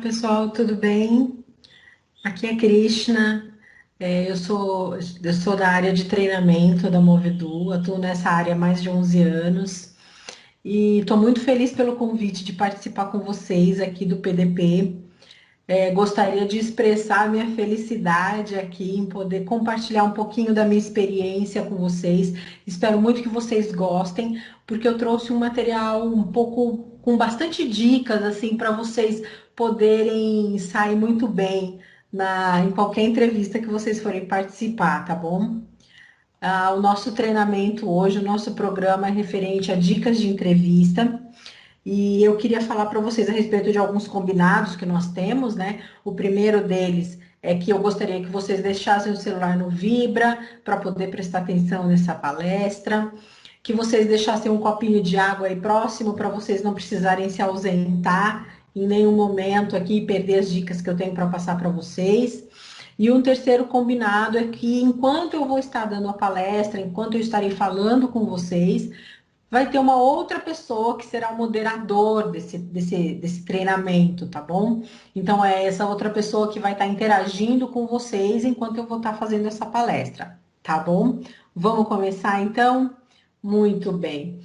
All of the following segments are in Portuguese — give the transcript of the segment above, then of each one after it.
pessoal, tudo bem? Aqui é Krishna. Eu sou da área de treinamento da Movidu, atuo nessa área há mais de 11 anos e estou muito feliz pelo convite de participar com vocês aqui do PDP. Gostaria de expressar minha felicidade aqui em poder compartilhar um pouquinho da minha experiência com vocês. Espero muito que vocês gostem, porque eu trouxe um material um pouco com bastante dicas assim para vocês poderem sair muito bem em qualquer entrevista que vocês forem participar, tá bom? O nosso treinamento hoje, o nosso programa é referente a dicas de entrevista. E eu queria falar para vocês a respeito de alguns combinados que nós temos, né? O primeiro deles é que eu gostaria que vocês deixassem o celular no Vibra para poder prestar atenção nessa palestra, que vocês deixassem um copinho de água aí próximo para vocês não precisarem se ausentar em nenhum momento aqui e perder as dicas que eu tenho para passar para vocês. E um terceiro combinado é que enquanto eu vou estar dando a palestra, enquanto eu estarei falando com vocês, vai ter uma outra pessoa que será o moderador desse treinamento, tá bom? Então, é essa outra pessoa que vai estar interagindo com vocês enquanto eu vou estar fazendo essa palestra, tá bom? Vamos começar então? Muito bem.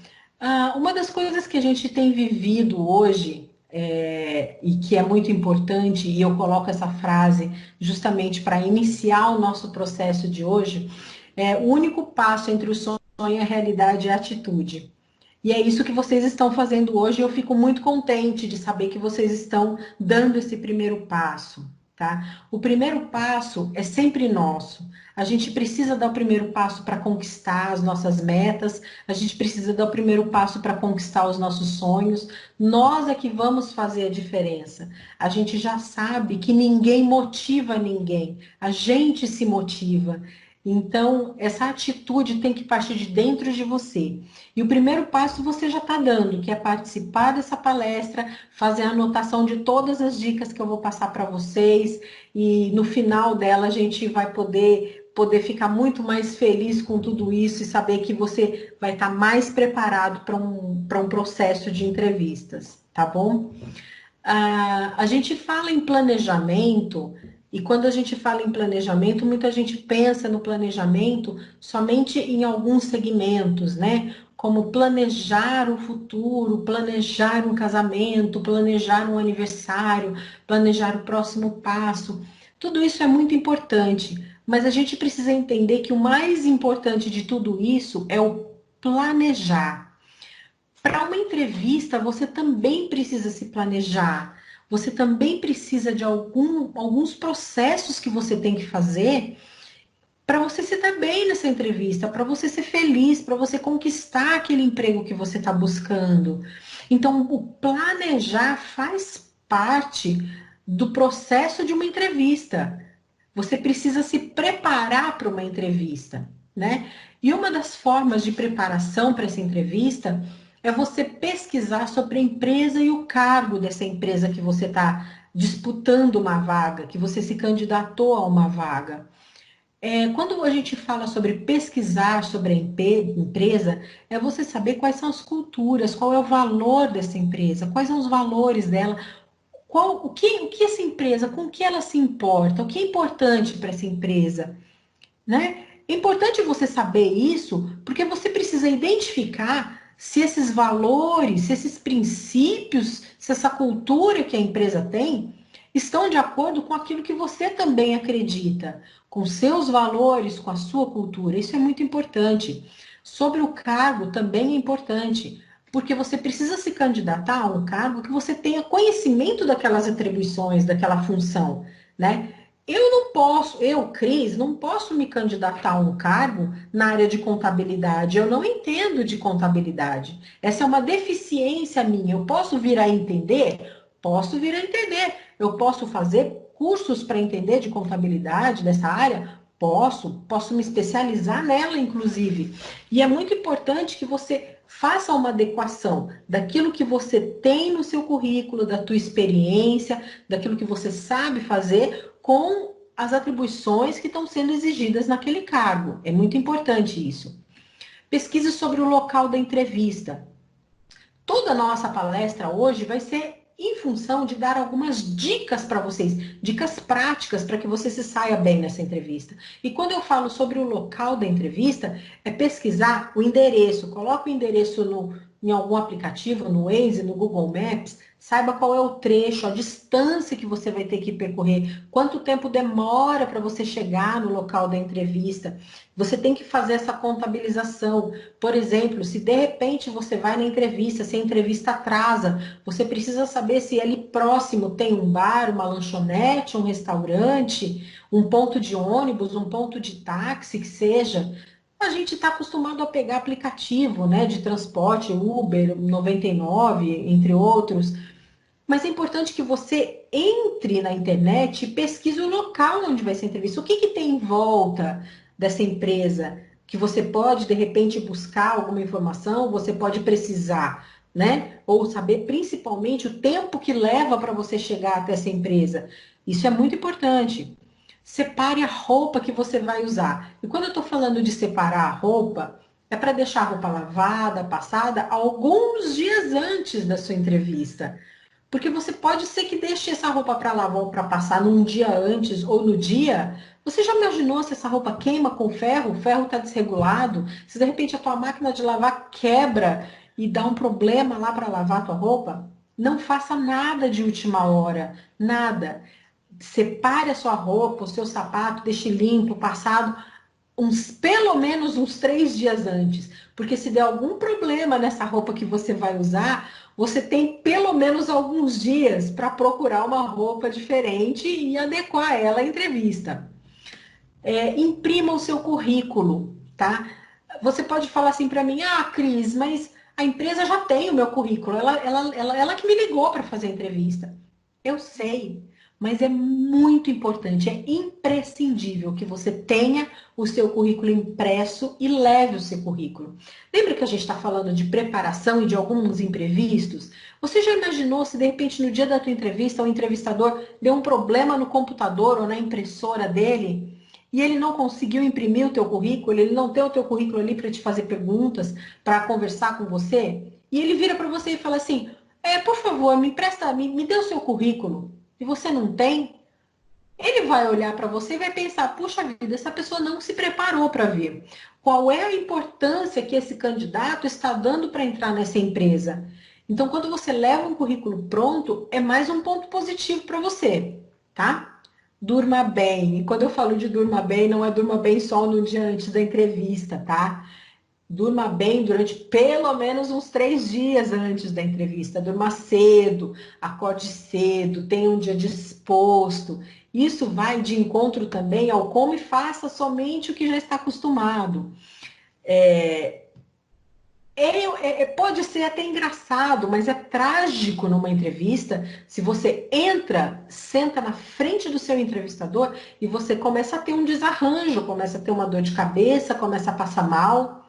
Uma das coisas que a gente tem vivido hoje, e que é muito importante, e eu coloco essa frase justamente para iniciar o nosso processo de hoje, o único passo entre o sonho e a realidade é a atitude. E é isso que vocês estão fazendo hoje, e eu fico muito contente de saber que vocês estão dando esse primeiro passo, tá? O primeiro passo é sempre nosso. A gente precisa dar o primeiro passo para conquistar as nossas metas, a gente precisa dar o primeiro passo para conquistar os nossos sonhos. Nós é que vamos fazer a diferença. A gente já sabe que ninguém motiva ninguém, a gente se motiva. Então, essa atitude tem que partir de dentro de você. E o primeiro passo você já está dando, que é participar dessa palestra, fazer a anotação de todas as dicas que eu vou passar para vocês, e no final dela a gente vai poder ficar muito mais feliz com tudo isso e saber que você vai estar mais preparado para um processo de entrevistas, tá bom? A gente fala em planejamento, e quando a gente fala em planejamento, muita gente pensa no planejamento somente em alguns segmentos, né? Como planejar o futuro, planejar um casamento, planejar um aniversário, planejar o próximo passo. Tudo isso é muito importante, mas a gente precisa entender que o mais importante de tudo isso é o planejar. Para uma entrevista, você também precisa se planejar. Você também precisa de alguns processos que você tem que fazer para você se dar bem nessa entrevista, para você ser feliz, para você conquistar aquele emprego que você está buscando. Então, o planejar faz parte do processo de uma entrevista. Você precisa se preparar para uma entrevista, né? E uma das formas de preparação para essa entrevista é você pesquisar sobre a empresa e o cargo dessa empresa que você está disputando uma vaga, que você se candidatou a uma vaga. Quando a gente fala sobre pesquisar sobre a empresa, é você saber quais são as culturas, qual é o valor dessa empresa, quais são os valores dela, o que essa empresa, com que ela se importa, o que é importante para essa empresa, né? É importante você saber isso, porque você precisa identificar se esses valores, se esses princípios, se essa cultura que a empresa tem estão de acordo com aquilo que você também acredita, com seus valores, com a sua cultura. Isso é muito importante. Sobre o cargo também é importante, porque você precisa se candidatar a um cargo que você tenha conhecimento daquelas atribuições, daquela função, né? Eu não posso, eu, Cris, não posso me candidatar a um cargo na área de contabilidade. Eu não entendo de contabilidade. Essa é uma deficiência minha. Eu posso vir a entender? Posso vir a entender. Eu posso fazer cursos para entender de contabilidade dessa área? Posso me especializar nela, inclusive. E é muito importante que você faça uma adequação daquilo que você tem no seu currículo, da tua experiência, daquilo que você sabe fazer com as atribuições que estão sendo exigidas naquele cargo. É muito importante isso. Pesquise sobre o local da entrevista. Toda a nossa palestra hoje vai ser em função de dar algumas dicas para vocês, dicas práticas para que você se saia bem nessa entrevista. E quando eu falo sobre o local da entrevista, é pesquisar o endereço. Coloca o endereço em algum aplicativo, no Waze, no Google Maps, saiba qual é o trecho, a distância que você vai ter que percorrer, quanto tempo demora para você chegar no local da entrevista. Você tem que fazer essa contabilização. Por exemplo, se de repente você vai na entrevista, se a entrevista atrasa, você precisa saber se ali próximo tem um bar, uma lanchonete, um restaurante, um ponto de ônibus, um ponto de táxi, que seja. A gente está acostumado a pegar aplicativo, né, de transporte, Uber, 99, entre outros. Mas é importante que você entre na internet e pesquise o local onde vai ser a entrevista. O que, que tem em volta dessa empresa que você pode, de repente, buscar alguma informação, você pode precisar, né? Ou saber principalmente o tempo que leva para você chegar até essa empresa. Isso é muito importante. Separe a roupa que você vai usar. E quando eu estou falando de separar a roupa, é para deixar a roupa lavada, passada, alguns dias antes da sua entrevista. Porque você pode ser que deixe essa roupa para lavar ou para passar num dia antes ou no dia. Você já imaginou se essa roupa queima com ferro? O ferro está desregulado? Se de repente a tua máquina de lavar quebra e dá um problema lá para lavar a tua roupa? Não faça nada de última hora, nada. Separe a sua roupa, o seu sapato, deixe limpo, passado pelo menos uns 3 dias antes, porque se der algum problema nessa roupa que você vai usar, você tem pelo menos alguns dias para procurar uma roupa diferente e adequar ela à entrevista. Imprima o seu currículo, tá? Você pode falar assim para mim, Cris, mas a empresa já tem o meu currículo, ela que me ligou para fazer a entrevista. Eu sei, mas é muito importante, é imprescindível que você tenha o seu currículo impresso e leve o seu currículo. Lembra que a gente está falando de preparação e de alguns imprevistos? Você já imaginou se de repente no dia da tua entrevista o entrevistador deu um problema no computador ou na impressora dele e ele não conseguiu imprimir o teu currículo, ele não tem o teu currículo ali para te fazer perguntas, para conversar com você? E ele vira para você e fala assim: por favor, me empresta, me dê o seu currículo. E você não tem, ele vai olhar para você e vai pensar: puxa vida, essa pessoa não se preparou para vir. Qual é a importância que esse candidato está dando para entrar nessa empresa? Então, quando você leva um currículo pronto, é mais um ponto positivo para você, tá? Durma bem. E quando eu falo de durma bem, não é durma bem só no dia antes da entrevista, tá? Durma bem durante pelo menos uns 3 dias antes da entrevista. Durma cedo, acorde cedo, tenha um dia disposto. Isso vai de encontro também ao como e faça somente o que já está acostumado. Pode ser até engraçado, mas é trágico numa entrevista se você entra, senta na frente do seu entrevistador e você começa a ter um desarranjo, começa a ter uma dor de cabeça, começa a passar mal.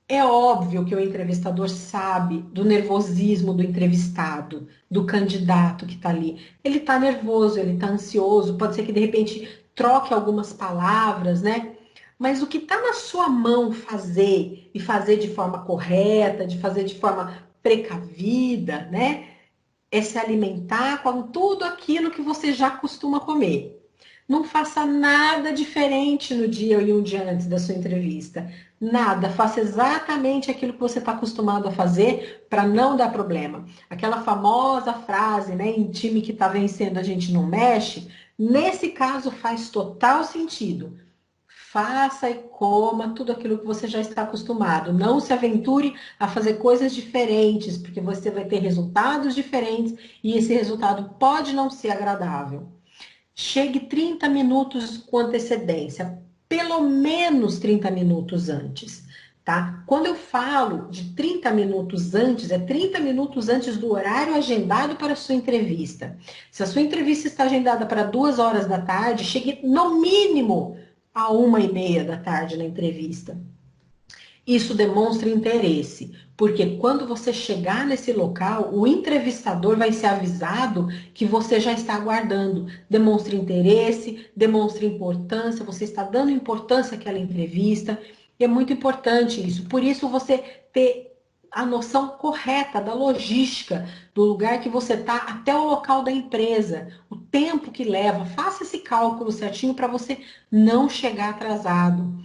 É óbvio que o entrevistador sabe do nervosismo do entrevistado, do candidato que está ali. Ele está nervoso, ele está ansioso, pode ser que de repente troque algumas palavras, né? Mas o que está na sua mão fazer, e fazer de forma correta, de fazer de forma precavida, né? É se alimentar com tudo aquilo que você já costuma comer. Não faça nada diferente no dia e um dia antes da sua entrevista. Nada. Faça exatamente aquilo que você está acostumado a fazer para não dar problema. Aquela famosa frase, né? Em time que está vencendo a gente não mexe. Nesse caso faz total sentido. Faça e coma tudo aquilo que você já está acostumado. Não se aventure a fazer coisas diferentes, porque você vai ter resultados diferentes e esse resultado pode não ser agradável. Chegue 30 minutos com antecedência, pelo menos 30 minutos antes, tá? Quando eu falo de 30 minutos antes, é 30 minutos antes do horário agendado para a sua entrevista. Se a sua entrevista está agendada para 2 horas da tarde, chegue no mínimo a 1h30 da tarde na entrevista. Isso demonstra interesse, porque quando você chegar nesse local, o entrevistador vai ser avisado que você já está aguardando. Demonstra interesse, demonstra importância, você está dando importância àquela entrevista. E é muito importante isso. Por isso, você ter a noção correta da logística, do lugar que você está até o local da empresa, o tempo que leva. Faça esse cálculo certinho para você não chegar atrasado.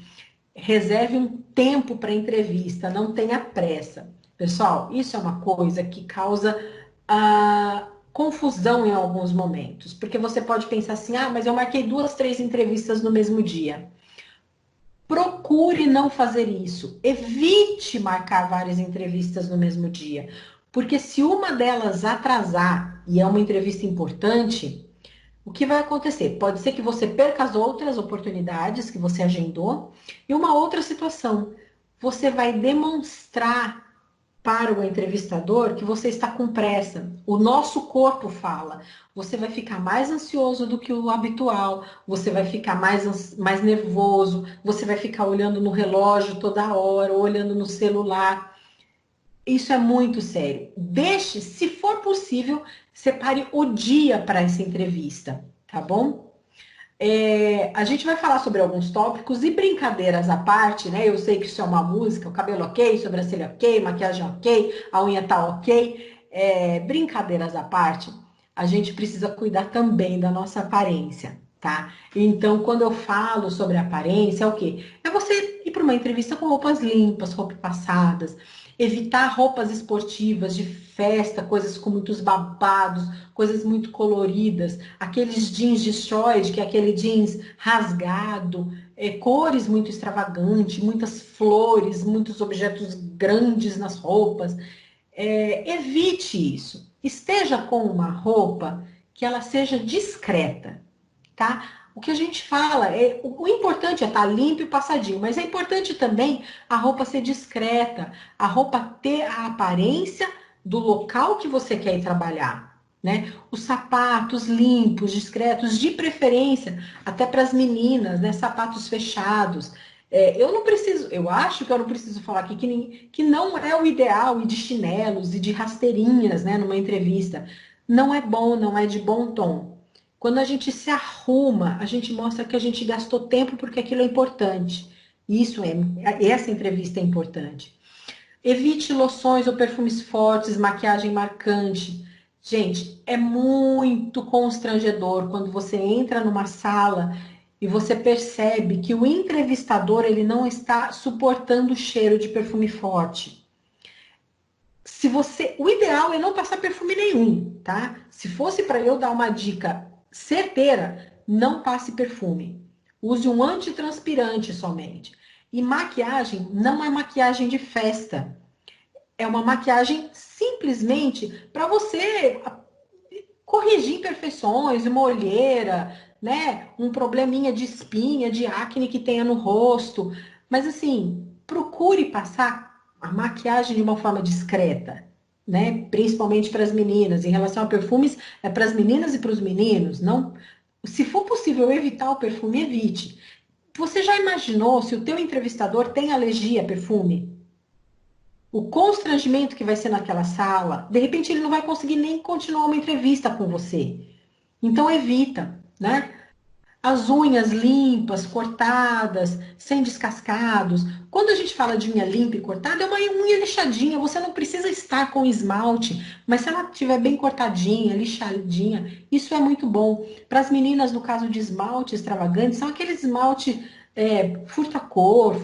Reserve um tempo para entrevista, não tenha pressa. Pessoal, isso é uma coisa que causa confusão em alguns momentos, porque você pode pensar assim, ah, mas eu marquei 2, 3 entrevistas no mesmo dia. Procure não fazer isso. Evite marcar várias entrevistas no mesmo dia. Porque se uma delas atrasar e é uma entrevista importante, o que vai acontecer? Pode ser que você perca as outras oportunidades que você agendou e uma outra situação. Você vai demonstrar para o entrevistador que você está com pressa. O nosso corpo fala. Você vai ficar mais ansioso do que o habitual, você vai ficar mais nervoso, você vai ficar olhando no relógio toda hora, olhando no celular. Isso é muito sério. Deixe, se for possível, separe o dia para essa entrevista, tá bom? A gente vai falar sobre alguns tópicos e brincadeiras à parte, né? Eu sei que isso é uma música, o cabelo ok, sobrancelha ok, maquiagem ok, a unha tá ok. Brincadeiras à parte, a gente precisa cuidar também da nossa aparência, tá? Então, quando eu falo sobre aparência, é o quê? É você ir para uma entrevista com roupas limpas, roupas passadas, evitar roupas esportivas de festa, coisas com muitos babados, coisas muito coloridas, aqueles jeans destroyed, que é aquele jeans rasgado, cores muito extravagantes, muitas flores, muitos objetos grandes nas roupas. Evite isso. Esteja com uma roupa que ela seja discreta, tá? O que a gente fala o importante é estar limpo e passadinho, mas é importante também a roupa ser discreta, a roupa ter a aparência do local que você quer ir trabalhar, né? Os sapatos limpos, discretos, de preferência, até para as meninas, né? Sapatos fechados. Eu não preciso, eu acho que eu não preciso falar aqui que não é o ideal ir de chinelos e de rasteirinhas, né? Numa entrevista. Não é bom, não é de bom tom. Quando a gente se arruma, a gente mostra que a gente gastou tempo porque aquilo é importante. Essa entrevista é importante. Evite loções ou perfumes fortes, maquiagem marcante. Gente, é muito constrangedor quando você entra numa sala e você percebe que o entrevistador ele não está suportando o cheiro de perfume forte. O ideal é não passar perfume nenhum, tá? Se fosse para eu dar uma dica certeira, não passe perfume. Use um antitranspirante somente. E maquiagem não é maquiagem de festa. É uma maquiagem simplesmente para você corrigir imperfeições, uma olheira, né? Um probleminha de espinha, de acne que tenha no rosto. Mas assim, procure passar a maquiagem de uma forma discreta, né? Principalmente para as meninas. Em relação a perfumes, é para as meninas e para os meninos. Não, se for possível evitar o perfume, evite. Você já imaginou se o teu entrevistador tem alergia a perfume? O constrangimento que vai ser naquela sala, de repente ele não vai conseguir nem continuar uma entrevista com você. Então evita, né? As unhas limpas, cortadas, sem descascados. Quando a gente fala de unha limpa e cortada, é uma unha lixadinha. Você não precisa estar com esmalte, mas se ela estiver bem cortadinha, lixadinha, isso é muito bom. Para as meninas, no caso de esmalte extravagante, são aqueles esmalte furta-cor,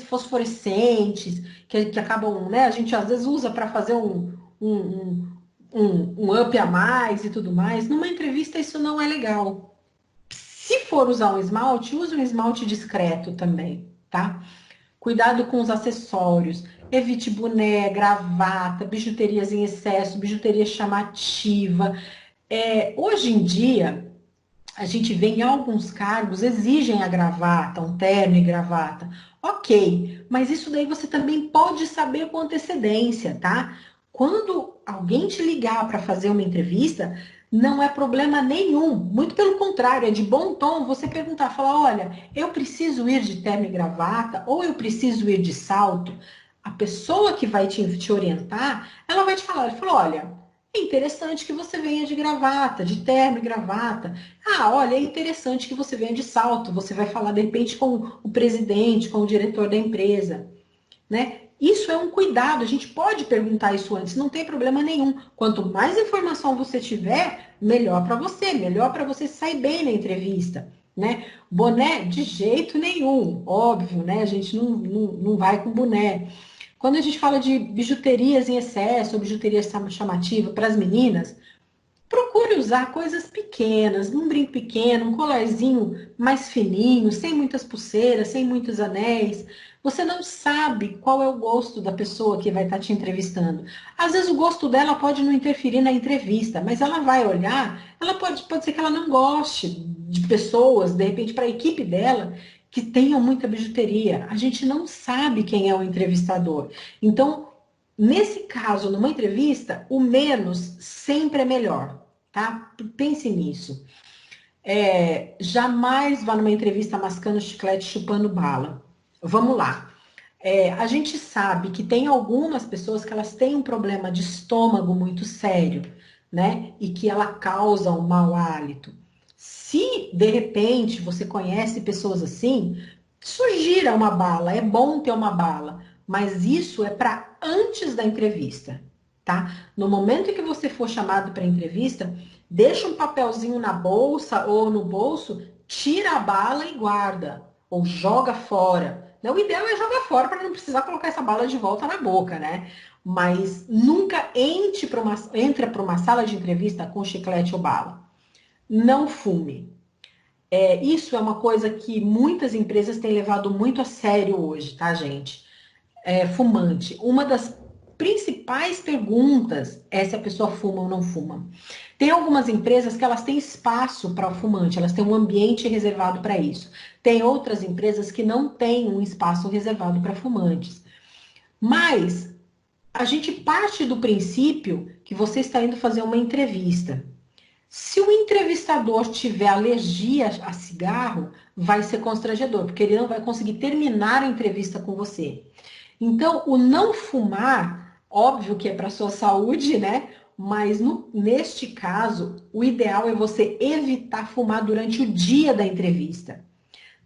fosforescentes, que acabam, né? A gente às vezes usa para fazer um up a mais e tudo mais. Numa entrevista, isso não é legal. Se for usar um esmalte, use um esmalte discreto também, tá? Cuidado com os acessórios. Evite boné, gravata, bijuterias em excesso, bijuteria chamativa. Hoje em dia, a gente vê em alguns cargos exigem a gravata, um terno e gravata. Ok, mas isso daí você também pode saber com antecedência, tá? Quando alguém te ligar para fazer uma entrevista, não é problema nenhum. Muito pelo contrário, é de bom tom você perguntar, falar, olha, eu preciso ir de terno e gravata ou eu preciso ir de salto. A pessoa que vai te orientar, ela vai te falar, ela falou, olha, é interessante que você venha de gravata, de terno e gravata. Ah, olha, é interessante que você venha de salto. Você vai falar, de repente, com o presidente, com o diretor da empresa, né? Isso é um cuidado, a gente pode perguntar isso antes, não tem problema nenhum. Quanto mais informação você tiver, melhor para você sair bem na entrevista, né? Boné, de jeito nenhum, óbvio, né? A gente não vai com boné. Quando a gente fala de bijuterias em excesso, ou bijuteria chamativa para as meninas, procure usar coisas pequenas, um brinco pequeno, um colarzinho mais fininho, sem muitas pulseiras, sem muitos anéis. Você não sabe qual é o gosto da pessoa que vai estar te entrevistando. Às vezes o gosto dela pode não interferir na entrevista, mas ela vai olhar, ela pode ser que ela não goste de pessoas, de repente, para a equipe dela, que tenham muita bijuteria. A gente não sabe quem é o entrevistador. Então, nesse caso, numa entrevista, o menos sempre é melhor, tá? Pense nisso. Jamais vá numa entrevista mascando chiclete, chupando bala. Vamos lá. A gente sabe que tem algumas pessoas que elas têm um problema de estômago muito sério, né? E que ela causa um mau hálito. Se, de repente, você conhece pessoas assim, sugira uma bala. É bom ter uma bala. Mas isso é para antes da entrevista, tá? No momento em que você for chamado para entrevista, deixa um papelzinho na bolsa ou no bolso, tira a bala e guarda. Ou joga fora. O ideal é jogar fora para não precisar colocar essa bala de volta na boca, né? Mas nunca entre para uma sala de entrevista com chiclete ou bala. Não fume. Isso é uma coisa que muitas empresas têm levado muito a sério hoje, tá, gente? Fumante. Uma das principais perguntas é se a pessoa fuma ou não fuma. Tem algumas empresas que elas têm espaço para o fumante, elas têm um ambiente reservado para isso. Tem outras empresas que não têm um espaço reservado para fumantes. Mas a gente parte do princípio que você está indo fazer uma entrevista. Se o entrevistador tiver alergia a cigarro, vai ser constrangedor, porque ele não vai conseguir terminar a entrevista com você. Então, o não fumar, óbvio que é para sua saúde, né? Mas neste caso, o ideal é você evitar fumar durante o dia da entrevista.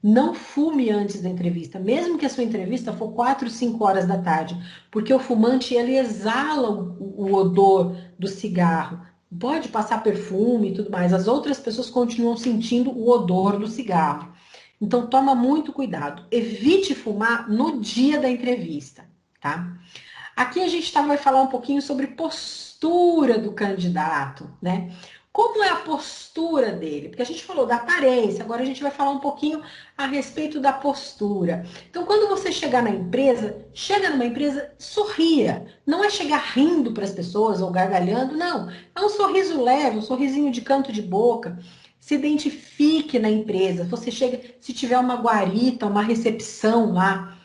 Não fume antes da entrevista, mesmo que a sua entrevista for 4, 5 horas da tarde, porque o fumante ele exala o odor do cigarro. Pode passar perfume e tudo mais, as outras pessoas continuam sentindo o odor do cigarro. Então, toma muito cuidado. Evite fumar no dia da entrevista, tá? Aqui a gente vai falar um pouquinho sobre postura do candidato, né? Como é a postura dele? Porque a gente falou da aparência, agora a gente vai falar um pouquinho a respeito da postura. Então, quando você chegar na empresa, chega numa empresa, sorria. Não é chegar rindo para as pessoas ou gargalhando, não. É um sorriso leve, um sorrisinho de canto de boca. Se identifique na empresa. Você chega, se tiver uma guarita, uma recepção lá,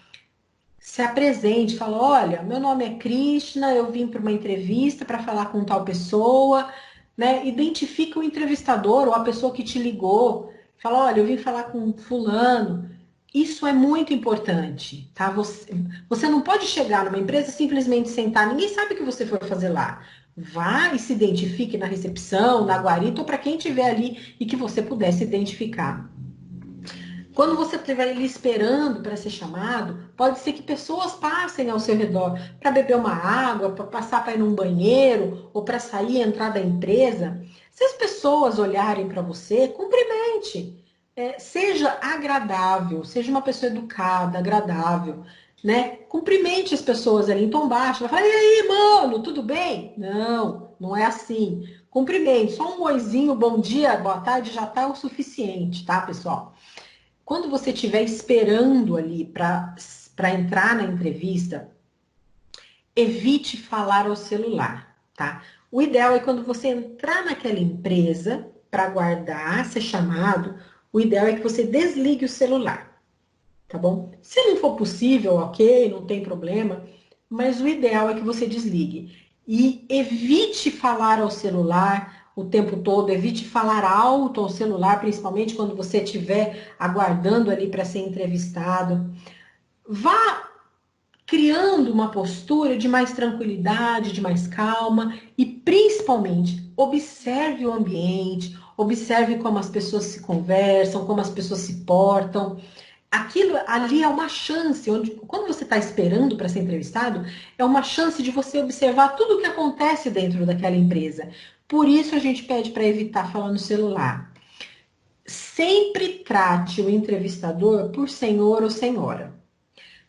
se apresente, fala, olha, meu nome é Krishna, eu vim para uma entrevista para falar com tal pessoa, né? Identifica o entrevistador ou a pessoa que te ligou, fala, olha, eu vim falar com fulano. Isso é muito importante, tá? Você não pode chegar numa empresa simplesmente sentar, ninguém sabe o que você foi fazer lá. Vá e se identifique na recepção, na guarita ou para quem estiver ali e que você pudesse identificar. Quando você estiver ali esperando para ser chamado, pode ser que pessoas passem ao seu redor para beber uma água, para passar para ir num banheiro ou para sair e entrar da empresa. Se as pessoas olharem para você, cumprimente. Seja agradável, seja uma pessoa educada, agradável, né? Cumprimente as pessoas ali em tom baixo. Vai falar, e aí, mano, tudo bem? Não, não é assim. Cumprimente, só um oizinho, bom dia, boa tarde, já está o suficiente, tá, pessoal? Quando você estiver esperando ali para entrar na entrevista, evite falar ao celular, tá? O ideal é quando você entrar naquela empresa para aguardar ser chamado, o ideal é que você desligue o celular, tá bom? Se não for possível, ok, não tem problema, mas o ideal é que você desligue. E evite falar ao celular o tempo todo, evite falar alto ao celular, principalmente quando você estiver aguardando ali para ser entrevistado. Vá criando uma postura de mais tranquilidade, de mais calma e principalmente observe o ambiente, observe como as pessoas se conversam, como as pessoas se portam. aquilo ali é uma chance, onde quando você está esperando para ser entrevistado, é uma chance de você observar tudo o que acontece dentro daquela empresa. Por isso a gente pede para evitar falar no celular. Sempre trate o entrevistador por senhor ou senhora.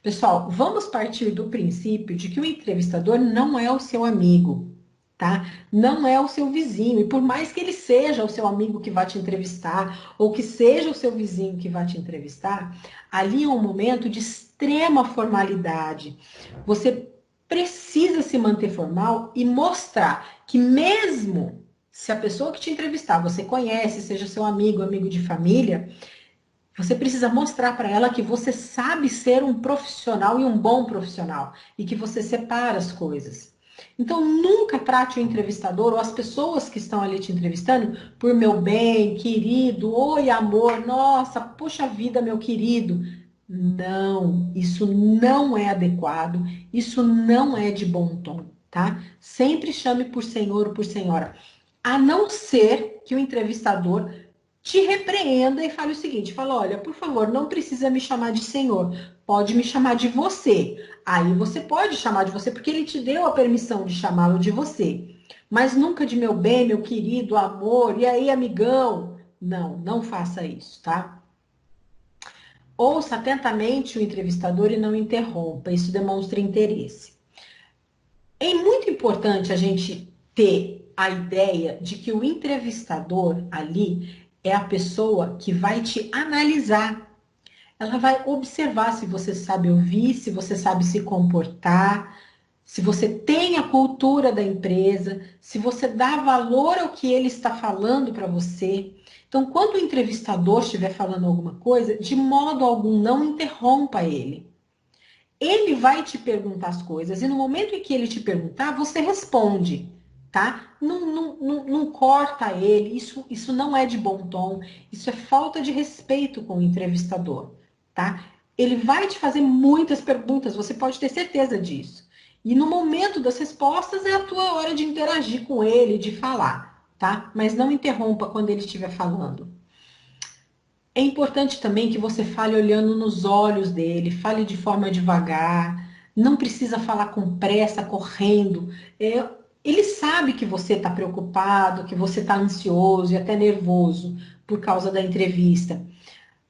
Pessoal, vamos partir do princípio de que o entrevistador não é o seu amigo, tá? Não é o seu vizinho. E por mais que ele seja o seu amigo que vai te entrevistar, ou que seja o seu vizinho que vai te entrevistar, ali é um momento de extrema formalidade. Você precisa se manter formal e mostrar que mesmo se a pessoa que te entrevistar você conhece, seja seu amigo, amigo de família, você precisa mostrar para ela que você sabe ser um profissional e um bom profissional e que você separa as coisas. Então, nunca trate o entrevistador ou as pessoas que estão ali te entrevistando por meu bem, querido, oi amor, nossa, puxa vida, meu querido. Não, isso não é adequado, isso não é de bom tom, tá? Sempre chame por senhor ou por senhora, a não ser que o entrevistador te repreenda e fale o seguinte, fala, olha, por favor, não precisa me chamar de senhor, pode me chamar de você. Aí você pode chamar de você, porque ele te deu a permissão de chamá-lo de você. Mas nunca de meu bem, meu querido, amor, e aí, amigão? Não, não faça isso, tá? Ouça atentamente o entrevistador e não interrompa, isso demonstra interesse. É muito importante a gente ter a ideia de que o entrevistador ali é a pessoa que vai te analisar. Ela vai observar se você sabe ouvir, se você sabe se comportar, se você tem a cultura da empresa, se você dá valor ao que ele está falando para você. Então, quando o entrevistador estiver falando alguma coisa, de modo algum não interrompa ele. Ele vai te perguntar as coisas e no momento em que ele te perguntar, você responde, tá? Não corta ele, isso não é de bom tom, isso é falta de respeito com o entrevistador, tá? Ele vai te fazer muitas perguntas, você pode ter certeza disso. E no momento das respostas é a tua hora de interagir com ele, de falar, tá? Mas não interrompa quando ele estiver falando. É importante também que você fale olhando nos olhos dele, fale de forma devagar, não precisa falar com pressa, correndo. Ele sabe que você está preocupado, que você está ansioso e até nervoso por causa da entrevista,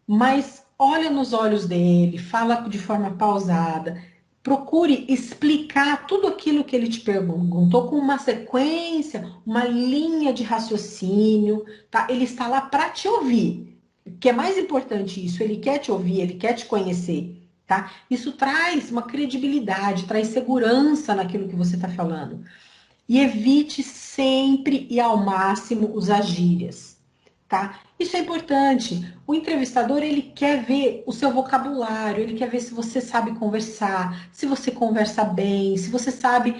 mas olha nos olhos dele, fala de forma pausada, procure explicar tudo aquilo que ele te perguntou com uma sequência, uma linha de raciocínio, tá? Ele está lá para te ouvir. O que é mais importante isso, ele quer te ouvir, ele quer te conhecer, tá? Isso traz uma credibilidade, traz segurança naquilo que você está falando. E evite sempre e ao máximo usar gírias, tá? Isso é importante. O entrevistador, ele quer ver o seu vocabulário, ele quer ver se você sabe conversar, se você conversa bem, se você sabe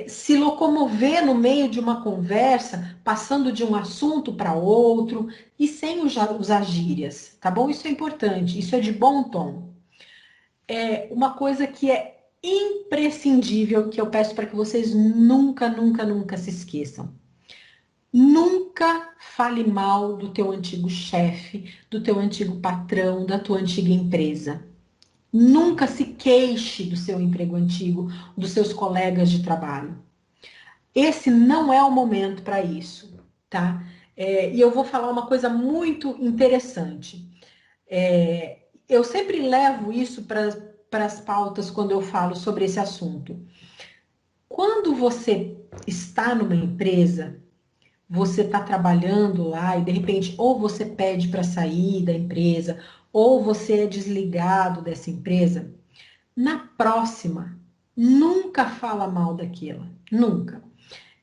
se locomover no meio de uma conversa, passando de um assunto para outro e sem usar gírias, tá bom? Isso é importante, isso é de bom tom. Uma coisa que é imprescindível, que eu peço para que vocês nunca, nunca, nunca se esqueçam. Nunca fale mal do teu antigo chefe, do teu antigo patrão, da tua antiga empresa. Nunca se queixe do seu emprego antigo, dos seus colegas de trabalho. Esse não é o momento para isso, tá? E eu vou falar uma coisa muito interessante. Eu sempre levo isso para as pautas quando eu falo sobre esse assunto. Quando você está numa empresa, você está trabalhando lá e de repente ou você pede para sair da empresa ou você é desligado dessa empresa, na próxima, nunca fala mal daquilo, nunca.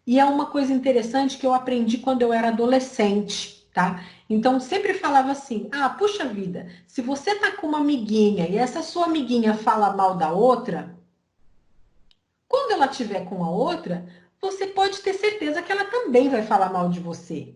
E é uma coisa interessante que eu aprendi quando eu era adolescente, tá? Então sempre falava assim: ah, puxa vida, se você tá com uma amiguinha e essa sua amiguinha fala mal da outra, quando ela tiver com a outra, você pode ter certeza que ela também vai falar mal de você.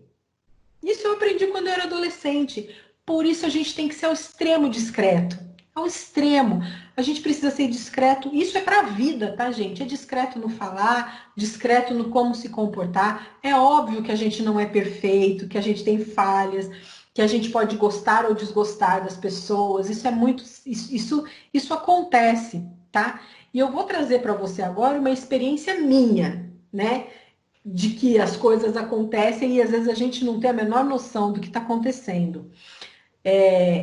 Isso eu aprendi quando eu era adolescente. Por isso a gente tem que ser ao extremo discreto. Ao extremo. A gente precisa ser discreto. Isso é para a vida, tá, gente? É discreto no falar, discreto no como se comportar. É óbvio que a gente não é perfeito, que a gente tem falhas, que a gente pode gostar ou desgostar das pessoas. Isso é muito, isso acontece, tá? E eu vou trazer para você agora uma experiência minha, né? De que as coisas acontecem e às vezes a gente não tem a menor noção do que está acontecendo.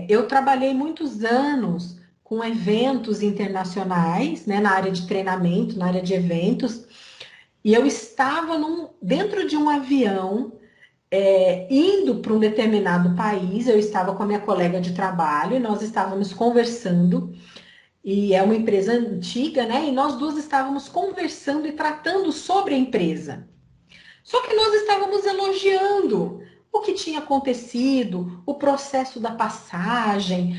Eu trabalhei muitos anos com eventos internacionais, né, na área de treinamento, na área de eventos, e eu estava dentro de um avião indo para um determinado país. Eu estava com a minha colega de trabalho e nós estávamos conversando, e é uma empresa antiga, né? E nós duas estávamos conversando e tratando sobre a empresa. Só que nós estávamos elogiando o que tinha acontecido, o processo da passagem,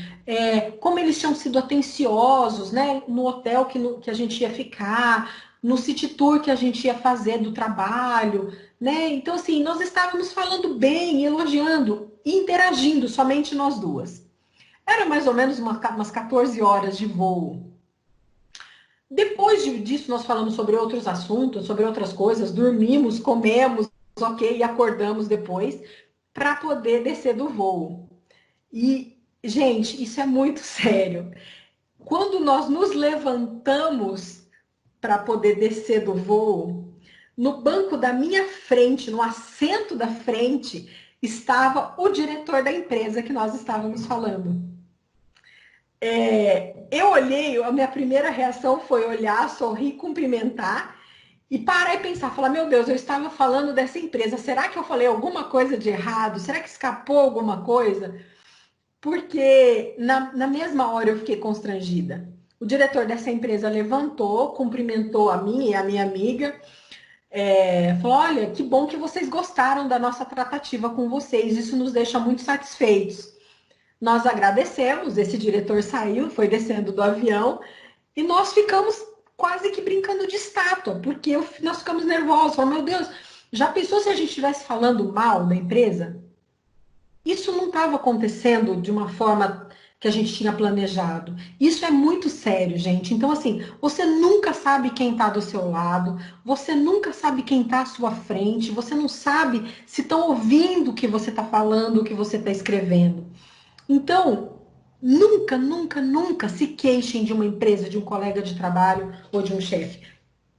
como eles tinham sido atenciosos, né, no hotel que a gente ia ficar, no city tour que a gente ia fazer do trabalho, né? Então, assim, nós estávamos falando bem, elogiando e interagindo, somente nós duas. Era mais ou menos umas 14 horas de voo. Depois disso, nós falamos sobre outros assuntos, sobre outras coisas, dormimos, comemos, ok, e acordamos depois para poder descer do voo. E, gente, isso é muito sério. Quando nós nos levantamos para poder descer do voo, no banco da minha frente, no assento da frente, estava o diretor da empresa que nós estávamos falando. Eu olhei, a minha primeira reação foi olhar, sorrir, cumprimentar e parar e pensar, falar, meu Deus, eu estava falando dessa empresa, será que eu falei alguma coisa de errado? Será que escapou alguma coisa? Porque na mesma hora eu fiquei constrangida. O diretor dessa empresa levantou, cumprimentou a mim e a minha amiga, falou, olha, que bom que vocês gostaram da nossa tratativa com vocês, isso nos deixa muito satisfeitos. Nós agradecemos, esse diretor saiu, foi descendo do avião, e nós ficamos quase que brincando de estátua, porque nós ficamos nervosos, falamos, meu Deus, já pensou se a gente estivesse falando mal da empresa? Isso não estava acontecendo de uma forma que a gente tinha planejado. Isso é muito sério, gente. Então, assim, você nunca sabe quem está do seu lado, você nunca sabe quem está à sua frente, você não sabe se estão ouvindo o que você está falando, o que você está escrevendo. Então, nunca, nunca, nunca se queixem de uma empresa, de um colega de trabalho ou de um chefe.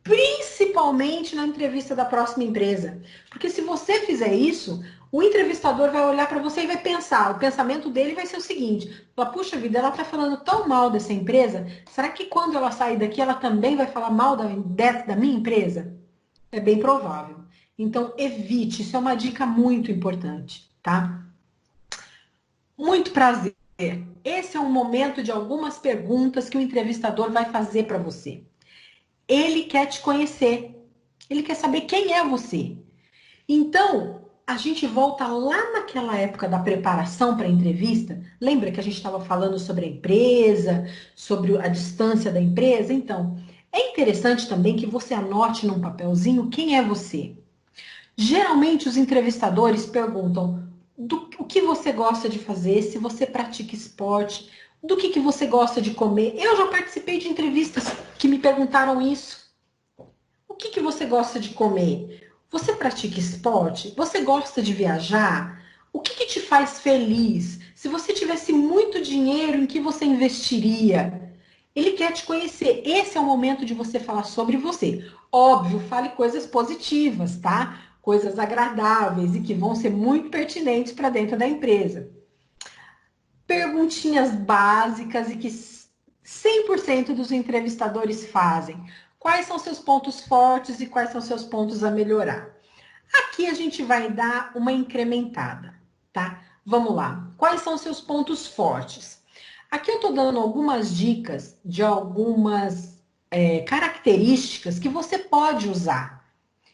Principalmente na entrevista da próxima empresa. Porque se você fizer isso, o entrevistador vai olhar para você e vai pensar, o pensamento dele vai ser o seguinte, puxa vida, ela está falando tão mal dessa empresa, será que quando ela sair daqui ela também vai falar mal da minha empresa? É bem provável. Então, evite, isso é uma dica muito importante, tá? Muito prazer. Esse é um momento de algumas perguntas que o entrevistador vai fazer para você. Ele quer te conhecer. Ele quer saber quem é você. Então, a gente volta lá naquela época da preparação para a entrevista. Lembra que a gente estava falando sobre a empresa, sobre a distância da empresa? Então, é interessante também que você anote num papelzinho quem é você. Geralmente, os entrevistadores perguntam o que você gosta de fazer, se você pratica esporte, do que você gosta de comer. Eu já participei de entrevistas que me perguntaram isso. O que você gosta de comer? Você pratica esporte? Você gosta de viajar? O que te faz feliz? Se você tivesse muito dinheiro, em que você investiria? Ele quer te conhecer. Esse é o momento de você falar sobre você. Óbvio, fale coisas positivas, tá? Coisas agradáveis e que vão ser muito pertinentes para dentro da empresa. Perguntinhas básicas e que 100% dos entrevistadores fazem. Quais são seus pontos fortes e quais são seus pontos a melhorar? Aqui a gente vai dar uma incrementada, tá? Vamos lá. Quais são seus pontos fortes? Aqui eu estou dando algumas dicas de algumas características que você pode usar.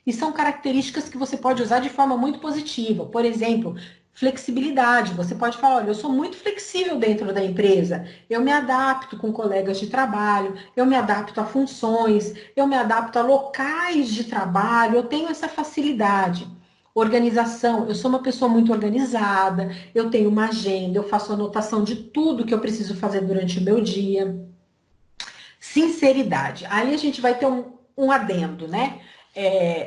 E são características que você pode usar de forma muito positiva. Por exemplo, flexibilidade. Você pode falar, olha, eu sou muito flexível dentro da empresa. Eu me adapto com colegas de trabalho, eu me adapto a funções, eu me adapto a locais de trabalho, eu tenho essa facilidade. Organização, eu sou uma pessoa muito organizada, eu tenho uma agenda, eu faço anotação de tudo que eu preciso fazer durante o meu dia. Sinceridade. Aí a gente vai ter um adendo, né?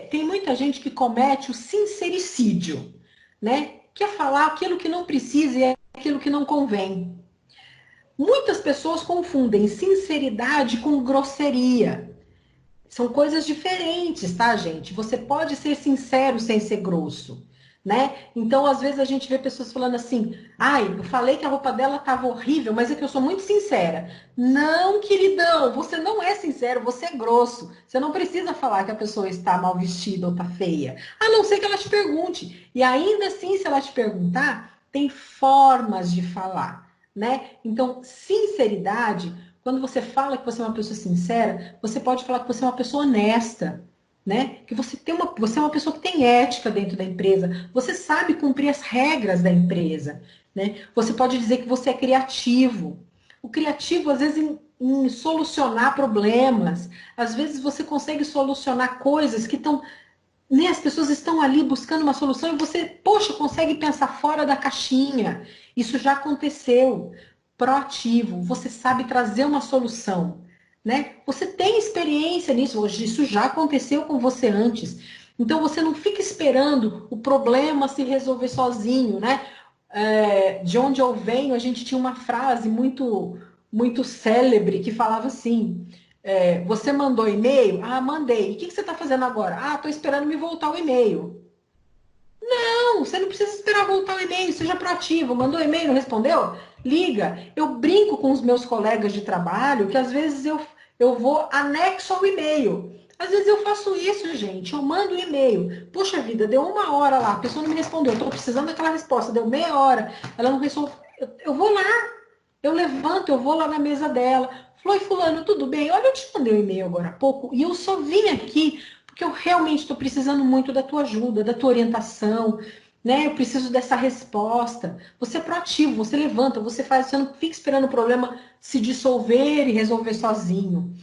Tem muita gente que comete o sincericídio, né? que é falar aquilo que não precisa e aquilo que não convém. Muitas pessoas confundem sinceridade com grosseria. São coisas diferentes, tá, gente? Você pode ser sincero sem ser grosso, né? Então, às vezes a gente vê pessoas falando assim: "Ai, eu falei que a roupa dela estava horrível, mas é que eu sou muito sincera". Não, queridão, você não é sincero, você é grosso. Você não precisa falar que a pessoa está mal vestida ou está feia, a não ser que ela te pergunte. E ainda assim, se ela te perguntar, tem formas de falar, né? Então, sinceridade, quando você fala que você é uma pessoa sincera, você pode falar que você é uma pessoa honesta, né? Que você é uma pessoa que tem ética dentro da empresa, você sabe cumprir as regras da empresa, né? Você pode dizer que você é criativo. O criativo, às vezes, em solucionar problemas, às vezes você consegue solucionar coisas que estão, né, as pessoas estão ali buscando uma solução e você, poxa, consegue pensar fora da caixinha. Isso já aconteceu. Proativo, você sabe trazer uma solução, né? Você tem experiência nisso, hoje isso já aconteceu com você antes. Então você não fica esperando o problema se resolver sozinho, né? De onde eu venho, a gente tinha uma frase muito célebre que falava assim: você mandou e-mail? Ah, mandei. E o que você está fazendo agora? Ah, estou esperando me voltar o e-mail. Não, você não precisa esperar voltar o e-mail, seja proativo. Mandou e-mail, não respondeu? Liga. Eu brinco com os meus colegas de trabalho que às vezes eu vou anexo ao e-mail. Às vezes eu faço isso, gente. Eu mando um e-mail. Puxa vida, deu 1 hora lá, a pessoa não me respondeu. Eu estou precisando daquela resposta. Deu meia hora, ela não resolveu. Eu vou lá, eu levanto, eu vou lá na mesa dela. Falou, oi, fulano, tudo bem? Olha, eu te mandei um e-mail agora há pouco e eu só vim aqui porque eu realmente estou precisando muito da tua ajuda, da tua orientação, né? Eu preciso dessa resposta. Você é proativo, você levanta, você faz, você não fica esperando o problema se dissolver e resolver sozinho.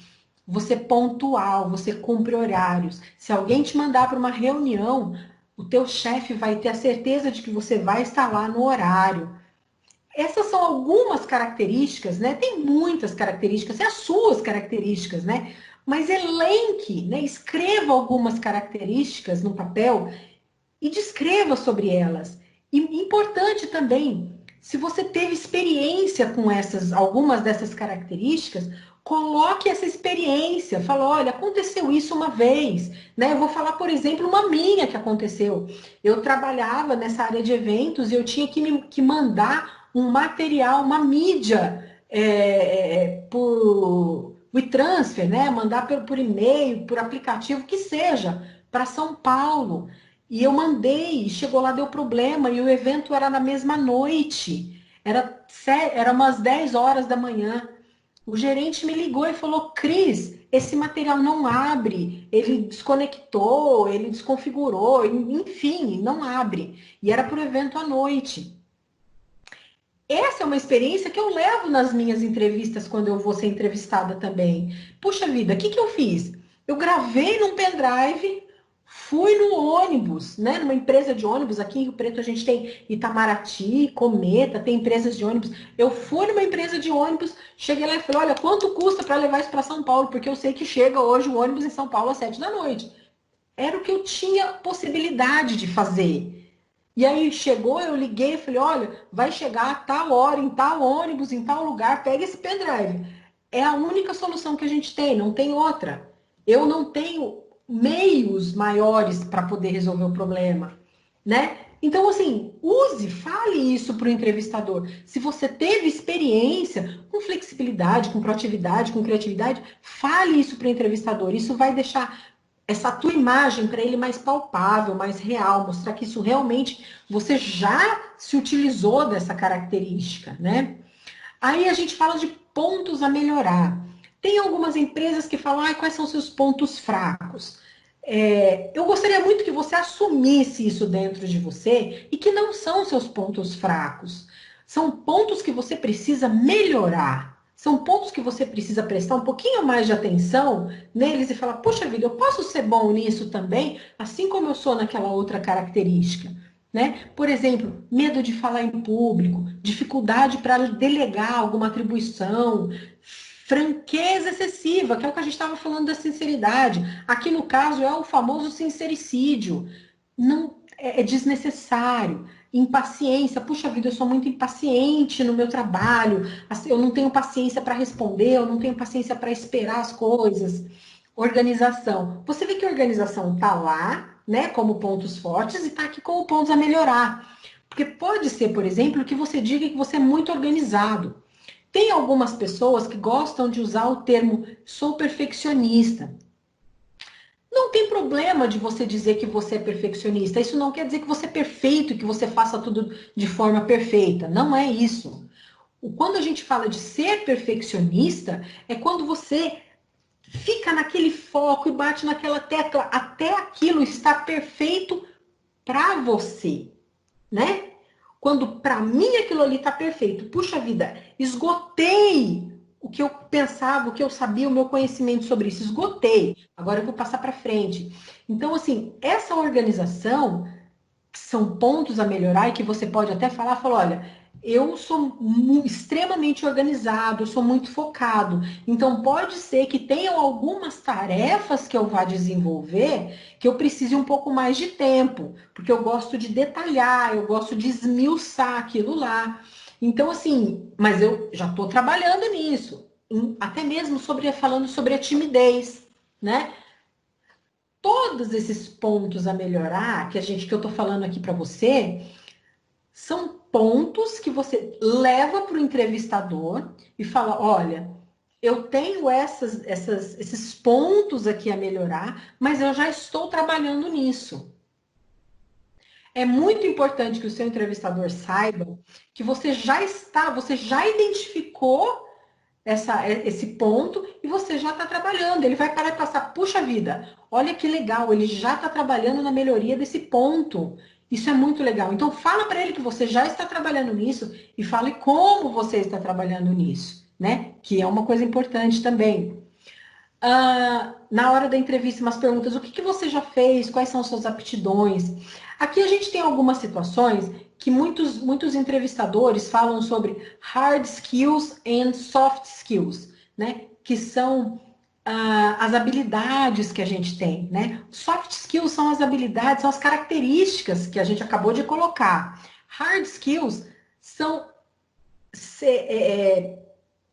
Você é pontual, você cumpre horários. Se alguém te mandar para uma reunião, o teu chefe vai ter a certeza de que você vai estar lá no horário. Essas são algumas características, né? Tem muitas características, e as suas características, né? Mas elenque, né? Escreva algumas características no papel e descreva sobre elas. E importante também, se você teve experiência com algumas dessas características, coloque essa experiência. Fala, olha, aconteceu isso uma vez, né? Eu vou falar, por exemplo, uma minha que aconteceu. Eu trabalhava nessa área de eventos e eu tinha que mandar um material, uma mídia por WeTransfer, né? Mandar por e-mail, por aplicativo, que seja, para São Paulo. E eu mandei, chegou lá, deu problema, e o evento era na mesma noite. Era umas 10 horas da manhã. O gerente me ligou e falou: Cris, esse material não abre. Ele desconectou, ele desconfigurou, enfim, não abre. E era para o evento à noite. Essa é uma experiência que eu levo nas minhas entrevistas quando eu vou ser entrevistada também. Puxa vida, o que eu fiz? Eu gravei num pendrive, fui no ônibus, né? Numa empresa de ônibus, aqui em Rio Preto a gente tem Itamaraty, Cometa, tem empresas de ônibus. Eu fui numa empresa de ônibus, cheguei lá e falei: olha, quanto custa para levar isso para São Paulo? Porque eu sei que chega hoje o ônibus em São Paulo às 7 da noite. Era o que eu tinha possibilidade de fazer. E aí chegou, eu liguei e falei: olha, vai chegar a tal hora, em tal ônibus, em tal lugar, pega esse pendrive. É a única solução que a gente tem, não tem outra. Eu não tenho meios maiores para poder resolver o problema, né? Então, assim, fale isso para o entrevistador. Se você teve experiência com flexibilidade, com proatividade, com criatividade, fale isso para o entrevistador. Isso vai deixar essa tua imagem para ele mais palpável, mais real, mostrar que isso realmente você já se utilizou dessa característica, né? Aí a gente fala de pontos a melhorar. Tem algumas empresas que falam: quais são seus pontos fracos? Eu gostaria muito que você assumisse isso dentro de você e que não são seus pontos fracos. São pontos que você precisa melhorar. São pontos que você precisa prestar um pouquinho mais de atenção neles e falar: poxa vida, eu posso ser bom nisso também, assim como eu sou naquela outra característica. Né? Por exemplo, medo de falar em público, dificuldade para delegar alguma atribuição, franqueza excessiva, que é o que a gente estava falando da sinceridade. Aqui no caso é o famoso sincericídio. Não é desnecessário. Impaciência, puxa vida, eu sou muito impaciente no meu trabalho, assim, eu não tenho paciência para responder, eu não tenho paciência para esperar as coisas. Organização. Você vê que a organização está lá, né, como pontos fortes e está aqui como pontos a melhorar. Porque pode ser, por exemplo, que você diga que você é muito organizado. Tem algumas pessoas que gostam de usar o termo sou perfeccionista. Não tem problema de você dizer que você é perfeccionista. Isso não quer dizer que você é perfeito e que você faça tudo de forma perfeita. Não é isso. Quando a gente fala de ser perfeccionista, é quando você fica naquele foco e bate naquela tecla até aquilo estar perfeito para você, né? Quando para mim aquilo ali está perfeito. Puxa vida, esgotei o que eu pensava, o que eu sabia, o meu conhecimento sobre isso. Esgotei. Agora eu vou passar para frente. Então, assim, essa organização, que são pontos a melhorar e que você pode até falar, olha, eu sou extremamente organizado, eu sou muito focado. Então, pode ser que tenham algumas tarefas que eu vá desenvolver que eu precise um pouco mais de tempo, porque eu gosto de detalhar, eu gosto de esmiuçar aquilo lá. Então, assim, mas eu já estou trabalhando nisso, até mesmo falando sobre a timidez, né? Todos esses pontos a melhorar que eu estou falando aqui para você são pontos que você leva para o entrevistador e fala: olha, eu tenho esses pontos aqui a melhorar, mas eu já estou trabalhando nisso. É muito importante que o seu entrevistador saiba que você já identificou esse ponto e você já está trabalhando. Ele vai parar e passar, puxa vida, olha que legal, ele já está trabalhando na melhoria desse ponto. Isso é muito legal. Então fala para ele que você já está trabalhando nisso e fale como você está trabalhando nisso, né? Que é uma coisa importante também. Na hora da entrevista, umas perguntas: o que você já fez? Quais são suas aptidões? Aqui a gente tem algumas situações que muitos entrevistadores falam sobre hard skills and soft skills, né? Que são as habilidades que a gente tem, né? Soft skills são as habilidades, são as características que a gente acabou de colocar. Hard skills são